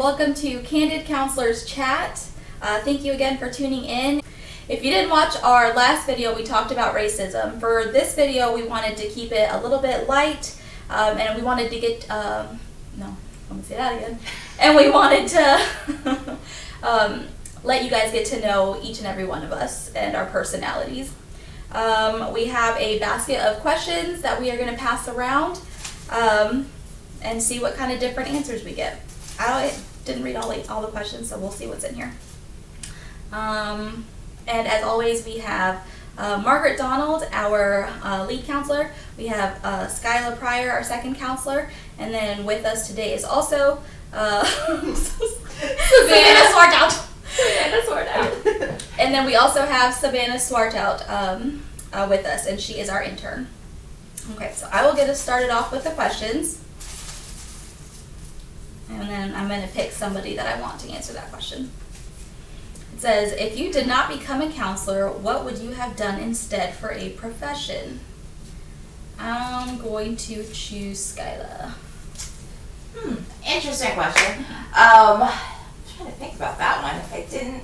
welcome to Candid Counselors Chat. Thank you again for tuning in. If you didn't watch our last video, we talked about racism. For this video, we wanted to keep it a little bit light, and we wanted to get, let me say that again. And we wanted to let you guys get to know each and every one of us and our personalities. We have a basket of questions that we are going to pass around and see what kind of different answers we get. I didn't read all the questions, so we'll see what's in here. And as always, we have Margaret Donald, our lead counselor. We have Skyla Pryor, our second counselor. And then with us today is also Savannah Swartout. And then we also have Savannah Swartout with us, and she is our intern. Okay, so I will get us started off with the questions. And then I'm going to pick somebody that I want to answer that question. It says, if you did not become a counselor, what would you have done instead for a profession? I'm going to choose Skyla. Interesting question. I'm trying to think about that one. If I didn't...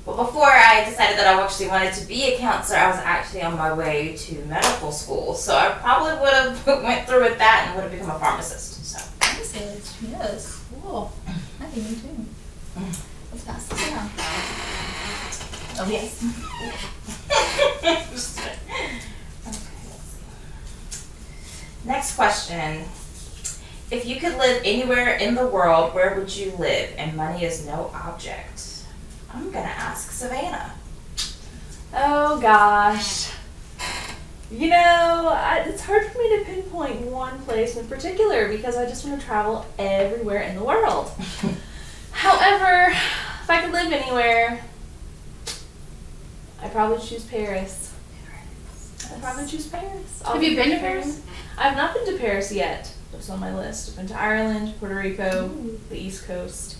Well, before I decided that I actually wanted to be a counselor, I was actually on my way to medical school. So I probably would have went through with that and would have become a pharmacist. So. Pharmacist, yes. Cool. I think me too. Let's pass this around. Oh, yes. Okay, let's see. Next question. If you could live anywhere in the world, where would you live? And money is no object. I'm going to ask Savannah. Oh, gosh. You know, it's hard for me to pinpoint one place in particular because I just want to travel everywhere in the world. However, if I could live anywhere, I'd probably choose Paris. I'd probably choose Paris. Have you been to Paris? I've not been to Paris yet. It's on my list. I've been to Ireland, Puerto Rico, the East Coast.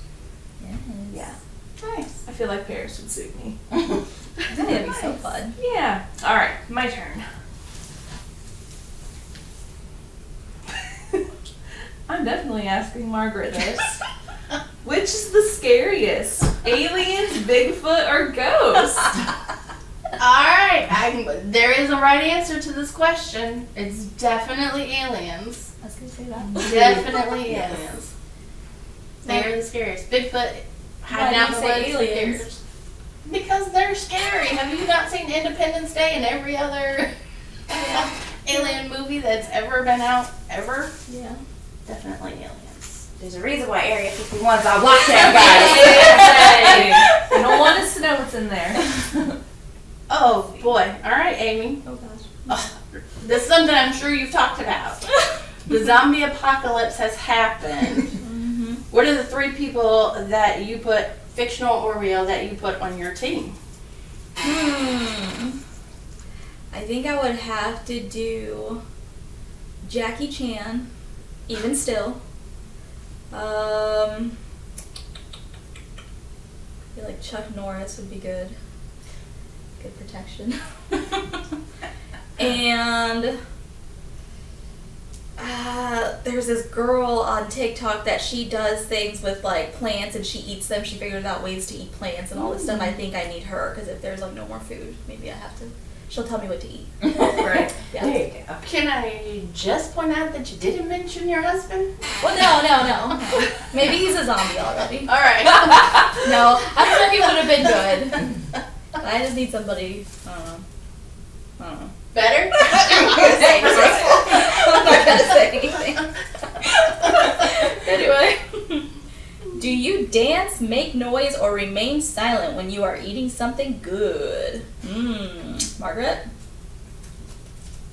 Yes. Yeah. Nice. I feel like Paris would suit me. That'd be so fun. Yeah. All right, my turn. I'm definitely asking Margaret this. Which is the scariest? Aliens, Bigfoot, or ghost? Alright, there is a right answer to this question. It's definitely aliens. I was going to say that. Definitely aliens. They're the scariest. Bigfoot hiding out in the woods. aliens? Because they're scary. Have you not seen Independence Day and every other alien movie that's ever been out? Ever? Yeah. Definitely aliens. There's a reason why Area 51's on lockdown, guys. I don't want us to know what's in there. Oh boy. Alright, Amy. Oh, gosh. This is something I'm sure you've talked about. The zombie apocalypse has happened. Mm-hmm. What are the 3 people that you put, fictional or real, that you put on your team? I think I would have to do Jackie Chan, even still. I feel like Chuck Norris would be good. Good protection. And there's this girl on TikTok that she does things with like plants and she eats them. She figures out ways to eat plants and all this stuff. I think I need her because if there's like no more food, maybe I have to. She'll tell me what to eat. Right. Yeah. There you go. Can I just point out that you didn't mention your husband? Well, no. Maybe he's a zombie already. Alright. No, I'm sure he would have been good. But I just need somebody. I don't know. Better? I'm not gonna say anything. Anyway, do you dance, make noise, or remain silent when you are eating something good? Margaret?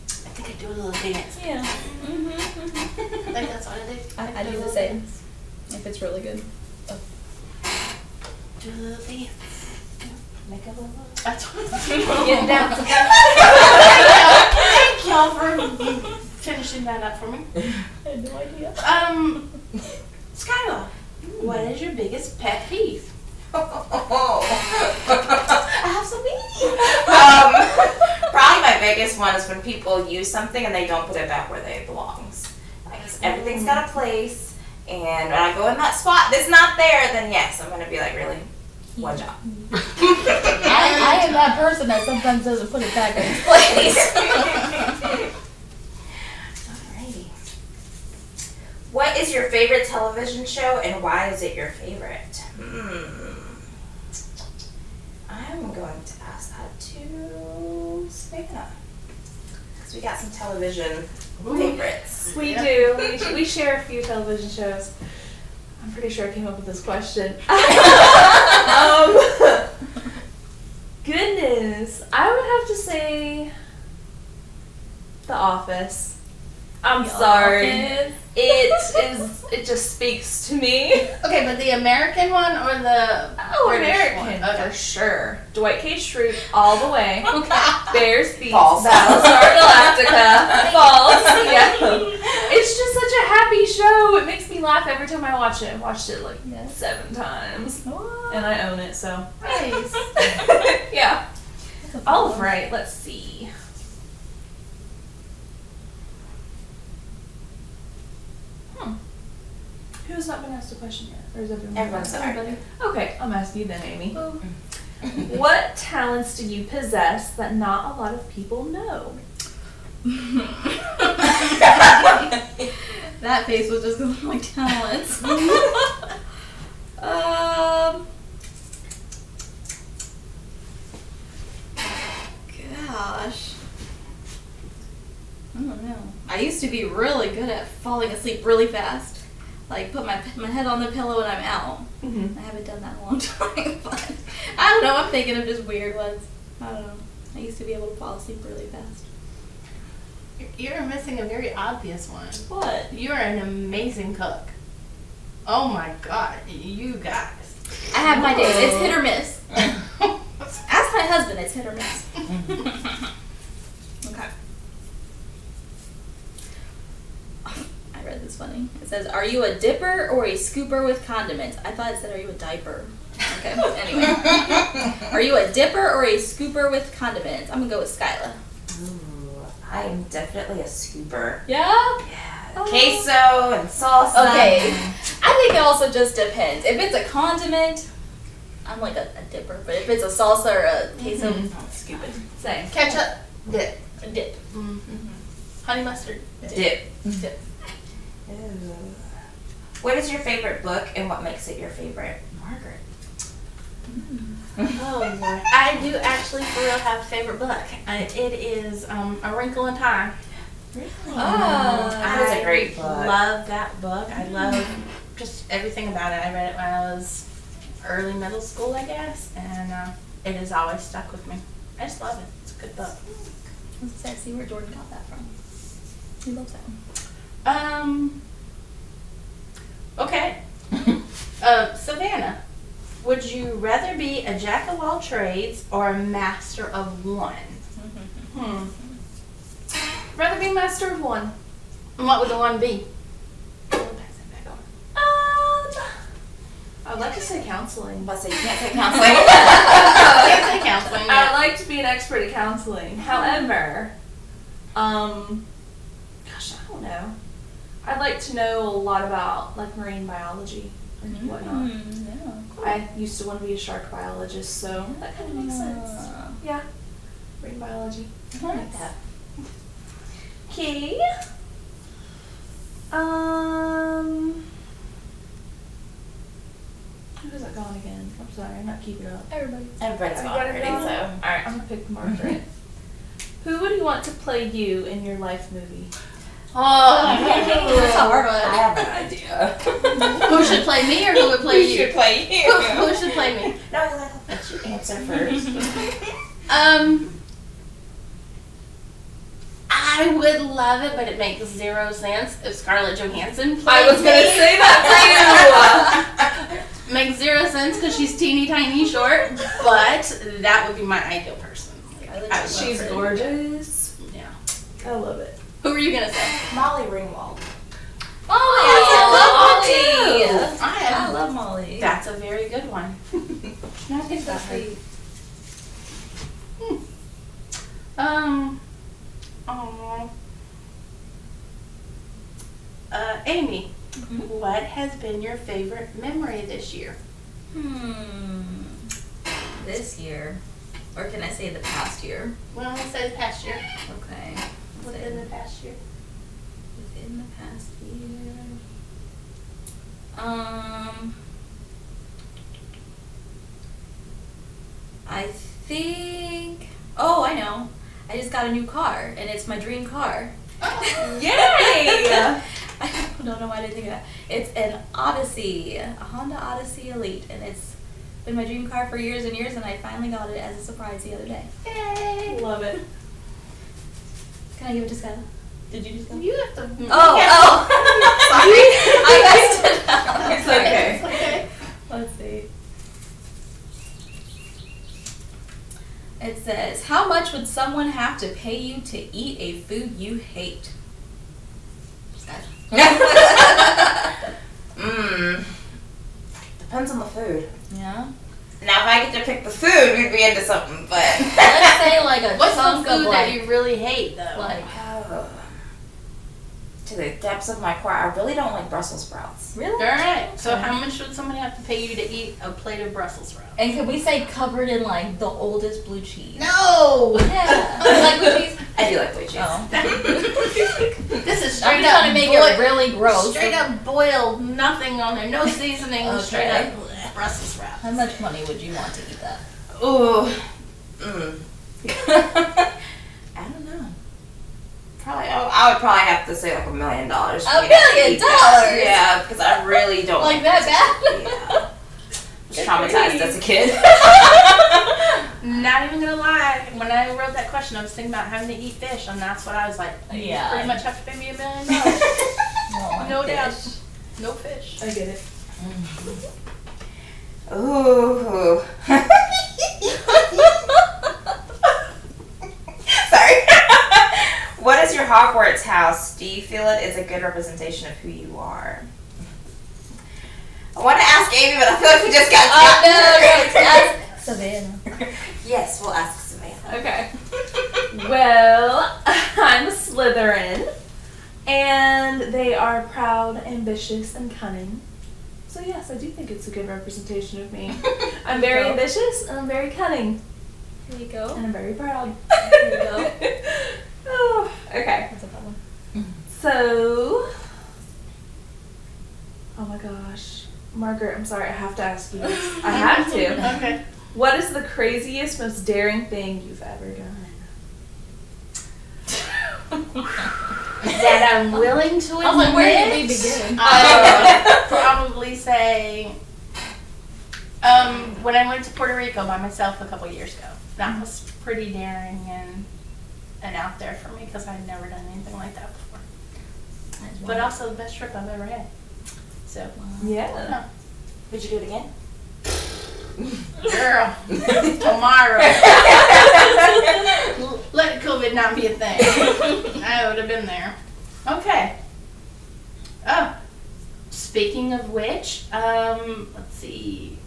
I think I do a little dance. Yeah. I think that's what I do. I do the same. If it's really good. Oh. Do a little dance. Make a little... That's what Get down. Thank y'all for finishing that up for me. I had no idea. Skyla, what is your biggest pet peeve? I have so many. Probably my biggest one is when people use something and they don't put it back where it belongs. Like everything's got a place, And when I go in that spot that's not there, then yes, I'm going to be like, really? One job. I am that person that sometimes doesn't put it back in its place. Alrighty. What is your favorite television show and why is it your favorite? I'm going to ask that to Savannah. Because we got some television favorites. We do. We share a few television shows. I'm pretty sure I came up with this question. Goodness. I would have to say The Office. I'm sorry. It just speaks to me. Okay, but the American one or the British American, one? Okay. for sure. Dwight K. Schrute all the way. Bears, Beats, False. Battlestar Galactica, False. Yeah. It's just such a happy show. It makes me laugh every time I watch it. I've watched it like 7 times. And I own it, so. Nice. Yeah. All right, let's see. Who's not been asked a question yet? Or is everyone? Everyone's Everybody? Okay, I'm asking you then, Amy. What talents do you possess that not a lot of people know? That face was just going my talents. Gosh. I don't know. I used to be really good at falling asleep really fast. Like, put my head on the pillow and I'm out. Mm-hmm. I haven't done that in a long time, but I don't know. I'm thinking of just weird ones. I don't know. I used to be able to fall asleep really fast. You're missing a very obvious one. What? You're an amazing cook. Oh my god, you guys. I have my days. It's hit or miss. Ask my husband. It's hit or miss. Okay. I read this funny. It says, "Are you a dipper or a scooper with condiments?" I thought it said, "Are you a diaper?" Okay. Anyway, are you a dipper or a scooper with condiments? I'm gonna go with Skyla. Ooh, I am definitely a scooper. Yeah. Yeah, Oh. queso and salsa. Okay. I think it also just depends. If it's a condiment, I'm like a dipper. But if it's a salsa or a queso, I'm scooping. Same. Ketchup, dip. A dip. Honey mustard, Dip. Dip. Ooh. What is your favorite book and what makes it your favorite? Margaret. Oh Lord. I do actually for real have a favorite book. It is A Wrinkle in Time. Really? Oh, that is a great book. I love that book. I love just everything about it. I read it when I was early middle school, I guess, and it has always stuck with me. I just love it. It's a good book. Let's see where Jordan got that from. He loves that one. Okay. Savannah, would you rather be a jack of all trades or a master of one? Rather be master of one. And what would the one be? I'd like to say counseling. But so you can't say counseling. Can't say counseling. I'd like to be an expert at counseling. However, gosh, I don't know. I'd like to know a lot about like marine biology and whatnot. Yeah. I used to want to be a shark biologist, so that kind of makes sense. Yeah, marine biology. I like that. Okay. Who's that going again? I'm sorry, I'm not keeping up. Everybody. Everybody's gone already, so. Alright, I'm gonna pick Margaret. Who would you want to play you in your life movie? That's a hard I one. have an idea. Who should play me or who would play Who you? should play you? Who should play me? No, I'll let you answer first. I would love it, but it makes 0 sense if Scarlett Johansson played I was gonna me. say that for you! Makes 0 sense because she's teeny tiny short, but that would be my ideal person. I would love She's her. gorgeous. Yeah. I love it. Who were you gonna say? Molly Ringwald. I love Molly. I I love Molly. That's a very good one. I think that's sweet. Amy, What has been your favorite memory this year? This year, or can I say the past year? Well, let's say the past year. Okay. Within the past year. Within the past year. I think. Oh, I know. I just got a new car, and it's my dream car. Yay! I don't know why I didn't think of that. It's an Odyssey, a Honda Odyssey Elite, and it's been my dream car for years and years, and I finally got it as a surprise the other day. Yay! Love it. Can I give it to Skyla? Did you just go? You have to. Oh. Sorry. I messed it up. It's okay. It's okay. Let's see. It says, how much would someone have to pay you to eat a food you hate? Depends on the food. Yeah. Now, if I get to pick the food, we'd be into something, but. Let's say like a What's the chunk food of that like, you really hate, though? like To the depths of my core, I really don't like Brussels sprouts. really? Alright, so how much would somebody have to pay you to eat a plate of Brussels sprouts? And can we say covered in like the oldest blue cheese? No! Yeah. You like blue cheese? I do like blue cheese. Oh. This is I'm straight up trying to make it really gross. Straight up boiled, nothing on there, no seasoning, Okay. straight up Brussels sprouts. How much money would you want to eat that? Ooh. I don't know. Probably, I would probably have to say like $1 million. $1 million? Yeah, because I really don't Like that bad? Yeah. I was traumatized as a kid. Not even gonna lie, when I wrote that question, I was thinking about having to eat fish, and that's what I was like, you Yeah. pretty much have to pay me $1 million. No doubt. No fish. I get it. Ooh. Sorry. What is your Hogwarts house? Do you feel it is a good representation of who you are? I want to ask Amy, but I feel like we just got Ask Savannah. Yes, we'll ask Savannah. Okay. Well, I'm a Slytherin, and they are proud, ambitious, and cunning. So yes, I do think it's a good representation of me. I'm very ambitious, and I'm very cunning, Here you go. and I'm very proud. Here you go. Oh, okay. That's a fun one. So, oh my gosh. Margaret, I'm sorry, I have to ask you this. I have to. Okay. What is the craziest, most daring thing you've ever done? That I'm willing to admit. I was like, where did we begin? I would probably say, when I went to Puerto Rico by myself a couple years ago. That was pretty daring and out there for me because I'd never done anything like that before. But also the best trip I've ever had. So, Yeah. Would you do it again? girl, tomorrow. Let COVID not be a thing. I would have been there. Okay. Oh, speaking of which, let's see.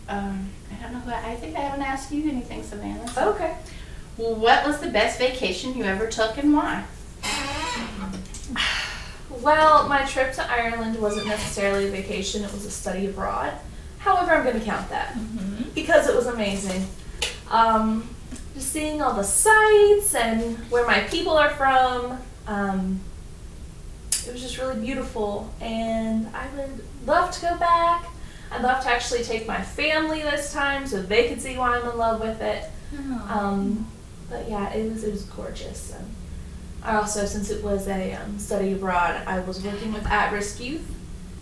I don't know. I think I haven't asked you anything, Savannah. So. Okay. What was the best vacation you ever took and why? Well, my trip to Ireland wasn't necessarily a vacation, it was a study abroad. However, I'm going to count that because it was amazing. Just seeing all the sights and where my people are from, it was just really beautiful, and I would love to go back. I'd love to actually take my family this time so they could see why I'm in love with it. But yeah, it was gorgeous. And I also, since it was a study abroad, I was working with at-risk youth,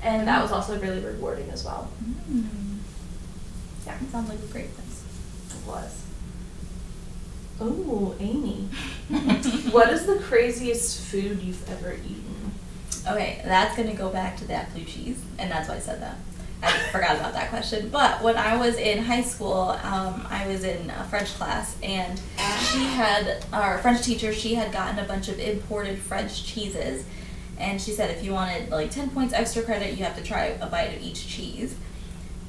and that was also really rewarding as well. Yeah, it sounds like a great place. It was. Oh, Amy. What is the craziest food you've ever eaten? Okay, that's going to go back to that blue cheese, and that's why I said that. I forgot about that question. But when I was in high school, I was in a French class, and our French teacher, she had gotten a bunch of imported French cheeses, and she said if you wanted like 10 points extra credit, you have to try a bite of each cheese.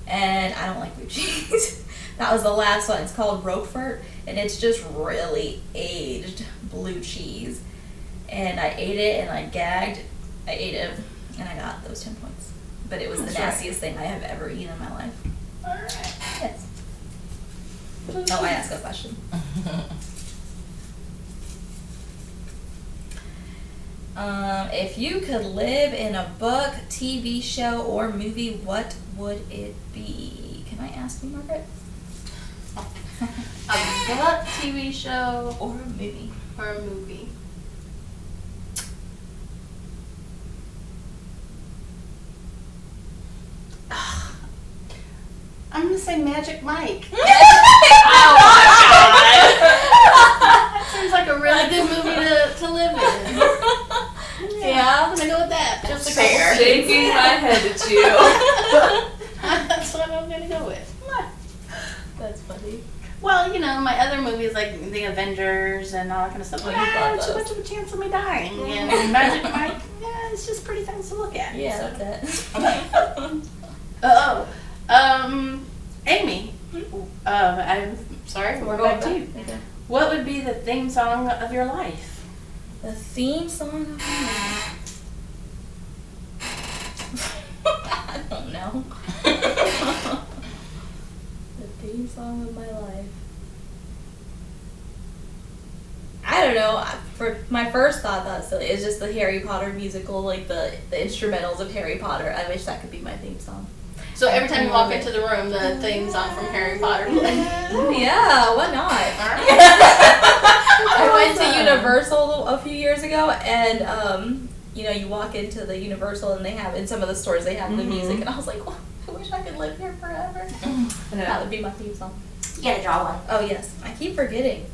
And I don't like blue cheese. That was the last one. It's called Roquefort, and it's just really aged blue cheese. And I ate it, and I gagged. I ate it And I got those 10 points. But it was the That's right. nastiest thing I have ever eaten in my life. Alright. Yes. Oh, I asked a question. If you could live in a book, TV show, or movie, what would it be? Can I ask you, Margaret? A book, TV show, Or a movie? or a movie? I'm gonna say Magic Mike. Oh my god. That seems like a really good movie to live in. Yeah, I'm gonna go with that. Just a Fair. couple scenes. Shaking my head at you. That's what I'm gonna go with. That's funny. Well, you know, my other movies like The Avengers and all that kind of stuff. Like, Oh, you love too those. much of a chance of me dying. And Magic Mike, yeah, it's just pretty things to look at. Yeah, so. that's it. Amy. I'm sorry, we're going back to you. Okay. What would be the theme song of your life? The theme song of my life. I don't know. The theme song of my life. I don't know. For my first thought, that's silly. It's just the Harry Potter musical, like the instrumentals of Harry Potter. I wish that could be my theme song. So every time you walk into the room, the theme song from Harry Potter plays. Yeah, why not? I went to Universal a few years ago, and you know, you walk into the Universal, and they have in some of the stores they have the music, and I was like, oh, I wish I could live here forever. That would be my theme song. You gotta draw one. Oh yes, I keep forgetting.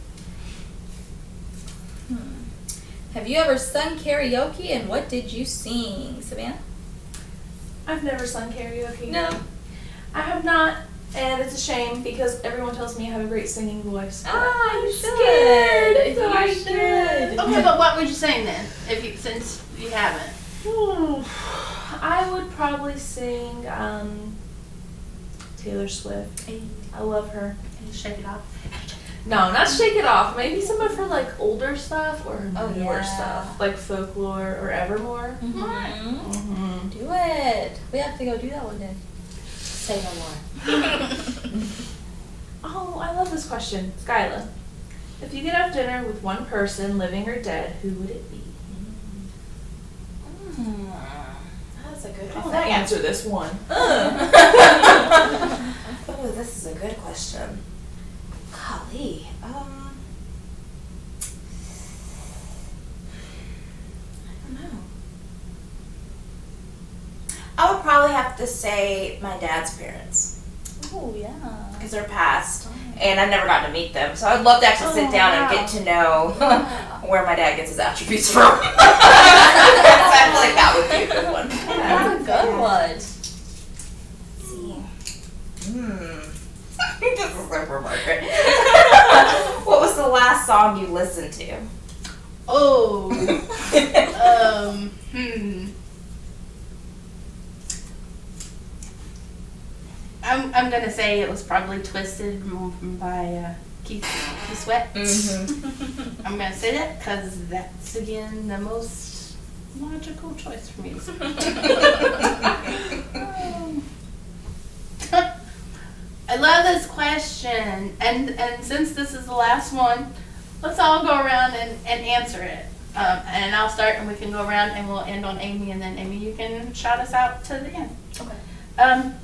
Have you ever sung karaoke, and what did you sing, Savannah? I've never sung karaoke. No. I have not, and it's a shame because everyone tells me I have a great singing voice. but Ah, you I'm should. scared, so You I should. should. Okay, but what would you sing then? Since you haven't. I would probably sing Taylor Swift. I love her. Shake it off. No, not Shake It Off. Maybe some of her like older stuff or her Oh, newer yeah. stuff, like Folklore or Evermore. Mm-hmm. Mm-hmm. Do it. We have to go do that one day. Say no more. Oh, I love this question, Skyla. If you could have dinner with one person, living or dead, who would it be? That's a good I one. want to answer this one. Oh, this is a good question. Golly. I don't know. I would probably have to say my dad's parents. Oh yeah. Because they're passed, and I've never gotten to meet them. So I'd love to actually sit down and get to know where my dad gets his attributes from. So I feel like that would be a good one. That's a good one. Let's see. This is so for Margaret. What was the last song you listened to? Oh. I'm gonna say it was probably Twisted by Keith Sweat. Mm-hmm. I'm gonna say that because that's again the most logical choice for me. I love this question, and since this is the last one, let's all go around and answer it. And I'll start, and we can go around, and we'll end on Amy, and then Amy, you can shout us out to the end. Okay.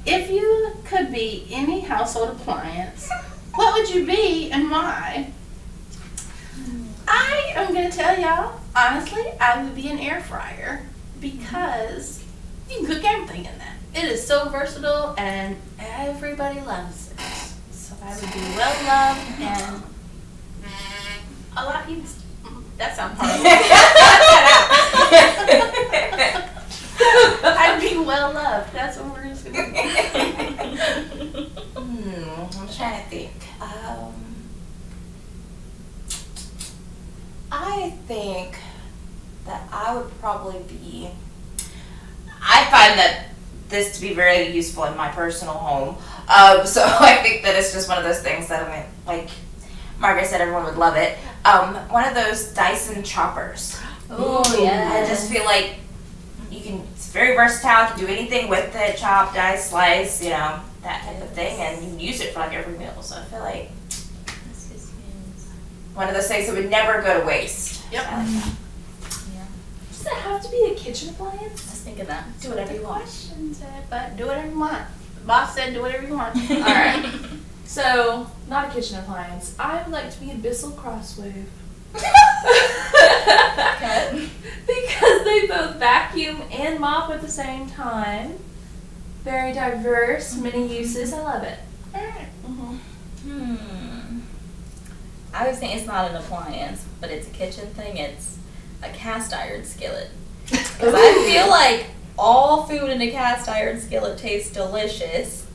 If you could be any household appliance, what would you be and why? I am going to tell y'all, honestly, I would be an air fryer because you can cook everything in that. It is so versatile and everybody loves it. So I would be well loved and a lot of people. That sounds horrible. I'd be well loved. That's what we're just going to do. I'm trying to think. I think that I would probably be. I find that this to be very useful in my personal home. So I think that it's just one of those things that I mean, like Margaret said, everyone would love it. One of those Dyson choppers. Oh yeah. I just feel like you it's very versatile. You can do anything with it, chop, dice, slice, you know, that type of thing, and you can use it for like every meal. So I feel like one of those things that would never go to waste. Yep. I like that. Does it have to be a kitchen appliance? Just think of that. Do whatever you want. But do whatever you want. The boss said do whatever you want. All right. So, not a kitchen appliance. I would like to be a Bissell Crosswave. Because they both vacuum and mop at the same time. Very diverse, many uses. I love it. Alright. I was saying it's not an appliance, but it's a kitchen thing. It's a cast iron skillet. Because I feel like all food in a cast iron skillet tastes delicious,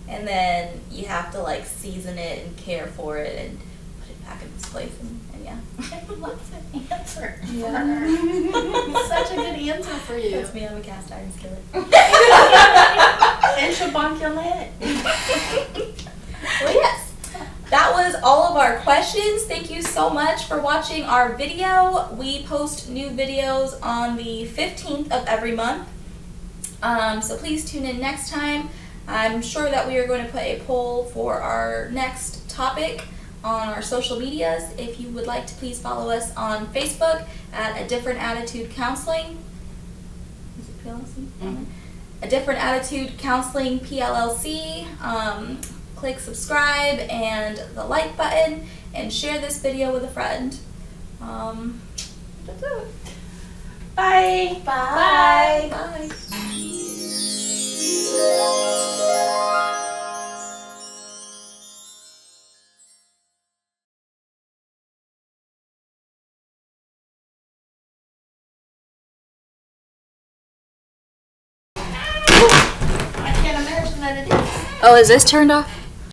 and then you have to like season it and care for it and put it back in its place, and yeah. What's an answer? Yeah. Such a good answer for you. That's me, I'm a cast iron skillet. And she'll bonk you on the head. Well, yes. That was all of our questions. Thank you so much for watching our video. We post new videos on the 15th of every month. So please tune in next time. I'm sure that we are going to put a poll for our next topic on our social medias. If you would like to, please follow us on Facebook at A Different Attitude Counseling. Is it PLLC? Mm-hmm. A Different Attitude Counseling PLLC. Click subscribe and the like button, and share this video with a friend. That's it. Bye. Bye. Bye. I can't imagine that it is. Oh, is this turned off?